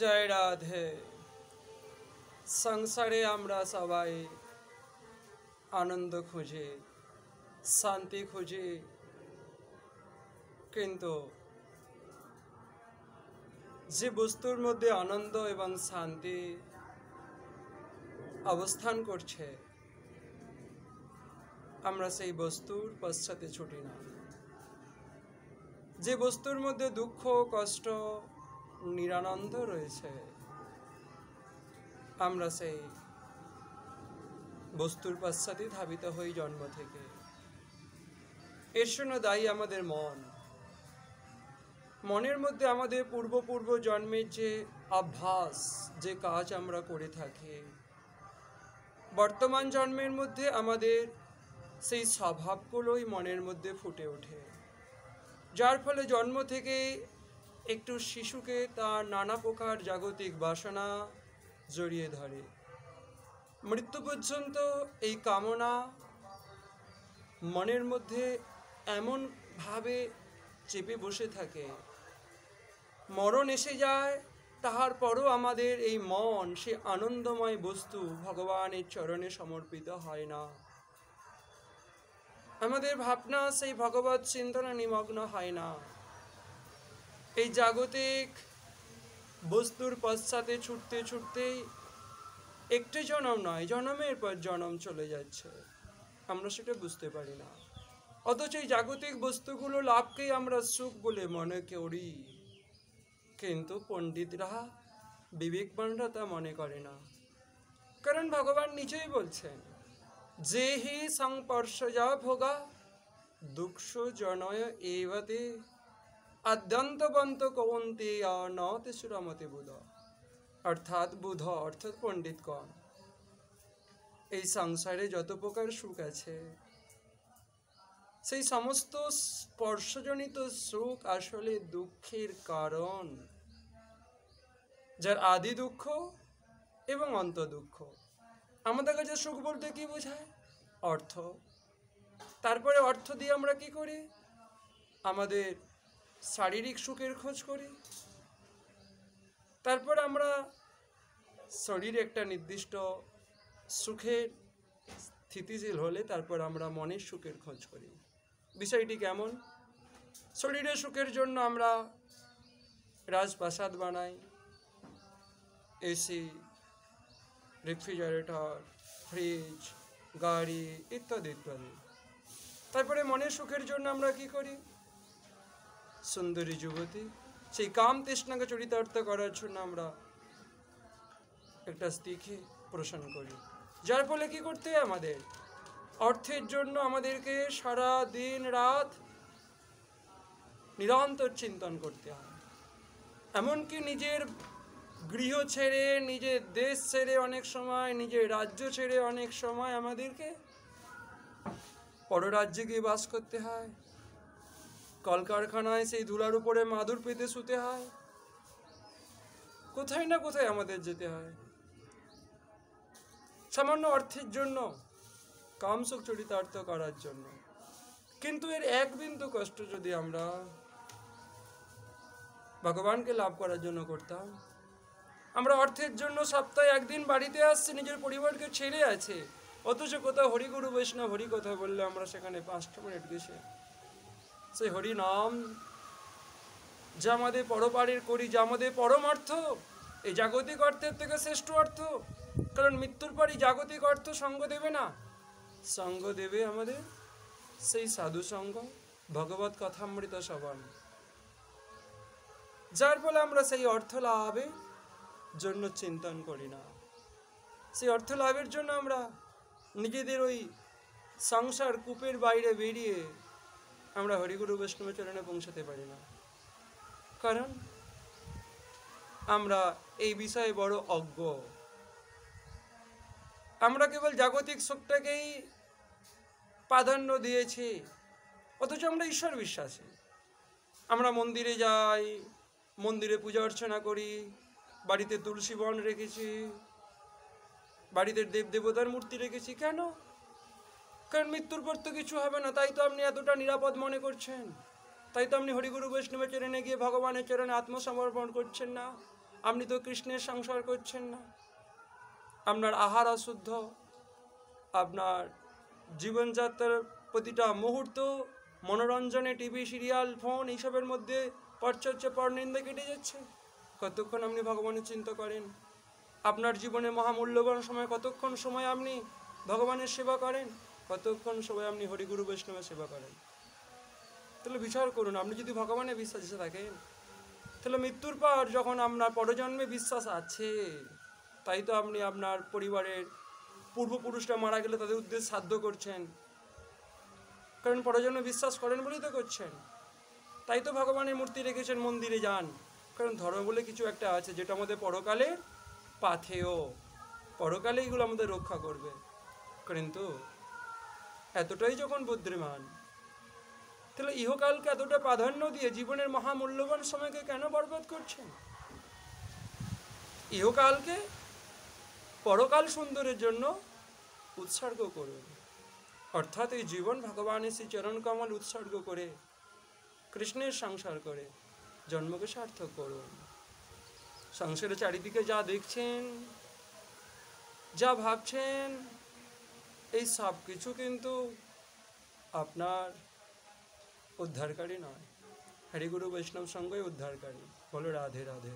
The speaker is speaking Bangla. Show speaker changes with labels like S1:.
S1: জয় রাধে। সংসারে আমরা সবাই আনন্দ খুঁজি, শান্তি খুঁজি, কিন্তু যে বস্তুর মধ্যে আনন্দ এবং শান্তি অবস্থান করছে, আমরা সেই বস্তুর পশ্চাতে ছুটি না। যে বস্তুর মধ্যে দুঃখ, কষ্ট, নিরানন্দ রয়েছে, আমরা সেই বস্তুর পশ্চাতে ধাবিত হই জন্ম থেকে। এর জন্য দায়ী আমাদের মন। মনের মধ্যে আমাদের পূর্ব জন্মের যে অভ্যাস, যে কাজ আমরা করে থাকি, বর্তমান জন্মের মধ্যে আমাদের সেই স্বভাবগুলোই মনের মধ্যে ফুটে ওঠে, যার ফলে জন্ম থেকে একটু শিশুকে তার নানা প্রকার জাগতিক বাসনা জড়িয়ে ধরে। মৃত্যু পর্যন্ত এই কামনা মনের মধ্যে এমনভাবে চেপে বসে থাকে, মরণ এসে যায়, তাহার পরও আমাদের এই মন সে আনন্দময় বস্তু ভগবানের চরণে সমর্পিত হয় না। আমাদের ভাবনা সেই ভগবৎ চিন্তনে নিমগ্ন হয় না। এই জাগতিক বস্তুর পশ্চাতে ছুটতে ছুটতেই একটি জনম নয়, জনমের পর জনম চলে যাচ্ছে, আমরা সেটা বুঝতে পারি না। অথচ এই জাগতিক বস্তুগুলো লাভকেই আমরা সুখ বলে মনে করি, কিন্তু পণ্ডিতরা, বিবেকবানরা তা মনে করে না। কারণ ভগবান নিজেই বলছেন, যে হি সংস্পর্শজা ভোগা দুঃখ জনয় এবতে আদ্যন্তবন্ত কৌন্তেয় নতে সুরমতে বুধ। অর্থাৎ বুধ অর্থাৎ পণ্ডিতগণ, এই সংসারে যত প্রকার সুখ আছে, সেই সমস্ত স্পর্শজনিত সুখ আসলে দুঃখের কারণ, যার আদি দুঃখ এবং অন্ত দুঃখ। আমাদের কাছে সুখ বলতে কি বোঝায়? অর্থ। তারপরে অর্থ দিয়ে আমরা কি করি? আমাদের শারীরিক সুখের খোঁজ করি। তারপর আমরা শরীরে একটা নির্দিষ্ট সুখের স্থিতিশীল হলে তারপর আমরা মনের সুখের খোঁজ করি। বিষয়টি কেমন? শরীরের সুখের জন্য আমরা রাজপ্রাসাদ বানাই, এসি, রেফ্রিজারেটর, ফ্রিজ, গাড়ি ইত্যাদি ইত্যাদি। তারপরে মনের সুখের জন্য আমরা কি করি? সুন্দরী যুবতী, সেই কাম তৃষ্ণাকে চরিতার্থ করার জন্য আমরা একটা স্ত্রীকে পোষণ করি। যার ফলে কি করতে হয়? আমাদের অর্থের জন্য আমাদেরকে সারা দিন রাত নিরন্তর চিন্তন করতে হয়। এমনকি নিজের গৃহ ছেড়ে, নিজের দেশ ছেড়ে, অনেক সময় নিজের রাজ্য ছেড়ে অনেক সময় আমাদেরকে পররাজ্যে গিয়ে বাস করতে হয়। কলকারখানায় সেই ধুলার উপরে মাদুর পেতে শুতে হয়। কোথায় না কোথায় আমাদের যেতে হয় সামান্য অর্থের জন্য, কামসুখ চরিতার্থ করার জন্য। কিন্তু এর এক বিন্দু কষ্ট যদি আমরা ভগবানকে লাভ করার জন্য করতাম, আমরা অর্থের জন্য সপ্তাহে একদিন বাড়িতে আসছি, নিজের পরিবারকে ছেড়ে আছে, অথচ কোথাও হরিগুরু বৈষ্ণব হরি কথা বললে আমরা সেখানে 5 মিনিট গেছে সেই হরি নাম, যা আমাদের পরপারের করি, যা আমাদের পরম অর্থ, এই জাগতিক অর্থের থেকে শ্রেষ্ঠ অর্থ। কারণ মৃত্যুর পরই জাগতিক অর্থ সঙ্গ দেবে না, সঙ্গ দেবে আমাদের সেই সাধু সঙ্গ, ভগবত কথামৃত শ্রবণ। যার ফলে আমরা সেই অর্থ লাভের জন্য চিন্তন করি না। সেই অর্থ লাভের জন্য আমরা নিজেদের ওই সংসার কূপের বাইরে বেরিয়ে আমরা হরিগুরু বৈষ্ণব চরণে পৌঁছাতে পারি না। কারণ আমরা এই বিষয়ে বড় অজ্ঞ। আমরা কেবল জাগতিক সুখটাকেই প্রাধান্য দিয়েছি, অথচ আমরা ঈশ্বর বিশ্বাসী। আমরা মন্দিরে যাই, মন্দিরে পূজা অর্চনা করি, বাড়িতে তুলসী বন রেখেছি, বাড়িতে দেবদেবতার মূর্তি রেখেছি। কেন? কারণ মৃত্যুর পর তো কিছু হবে না, তাই তো আপনি এতটা নিরাপদ মনে করছেন। তাই তো আপনি হরিগুরু বৈষ্ণবের চরণে গিয়ে ভগবানের চরণে আত্মসমর্পণ করছেন না। আপনি তো কৃষ্ণের সংসার করছেন না, আপনার আহার অশুদ্ধ, আপনার জীবনযাত্রার প্রতিটা মুহূর্ত মনোরঞ্জনে টিভি সিরিয়াল ফোন এইসবের মধ্যে পরচর্চা পরনিন্দা কেটে যাচ্ছে। কতক্ষণ আপনি ভগবানের চিন্তা করেন? আপনার জীবনে মহামূল্যবান সময় কতক্ষণ সময় আপনি ভগবানের সেবা করেন? কতক্ষণ সময় আপনি হরিগুরু বৈষ্ণবের সেবা করেন? তাহলে বিচার করুন, আপনি যদি ভগবানের বিশ্বাসে থাকেন, তাহলে মৃত্যুর পর যখন আপনার পরজন্মে বিশ্বাস আছে, তাই তো আপনি আপনার পরিবারের পূর্বপুরুষরা মারা গেলে তাদের উদ্দেশ্যে শ্রাদ্ধ করছেন, কারণ পরজন্মে বিশ্বাস করেন বলেই তো করছেন। তাই তো ভগবানের মূর্তি রেখেছেন, মন্দিরে যান, কারণ ধর্ম বলে কিছু একটা আছে যেটা আমাদের পরকালের পাথেয়, পরকালে এগুলো আমাদের রক্ষা করবে। কিন্তু এতটাই যখন বুদ্ধিমান, তাহলে ইহকালকে এতটা প্রাধান্য দিয়ে জীবনের মহামূল্যবান সময়কে কেন বরবাদ করছেন? ইহকালকে পরকাল সুন্দরের জন্য উৎসর্গ করুন, অর্থাৎ এই জীবন ভগবানের শ্রী চরণ কমল উৎসর্গ করে কৃষ্ণের সংসার করে জন্মকে সার্থক করুন। সংসারের চারিদিকে যা দেখছেন, যা ভাবছেন, এই সব কিছু কিন্তু আপনার উদ্ধারকারী নয়, হরিগুরু বৈষ্ণব সঙ্গই উদ্ধারকারী। বলো রাধে রাধে।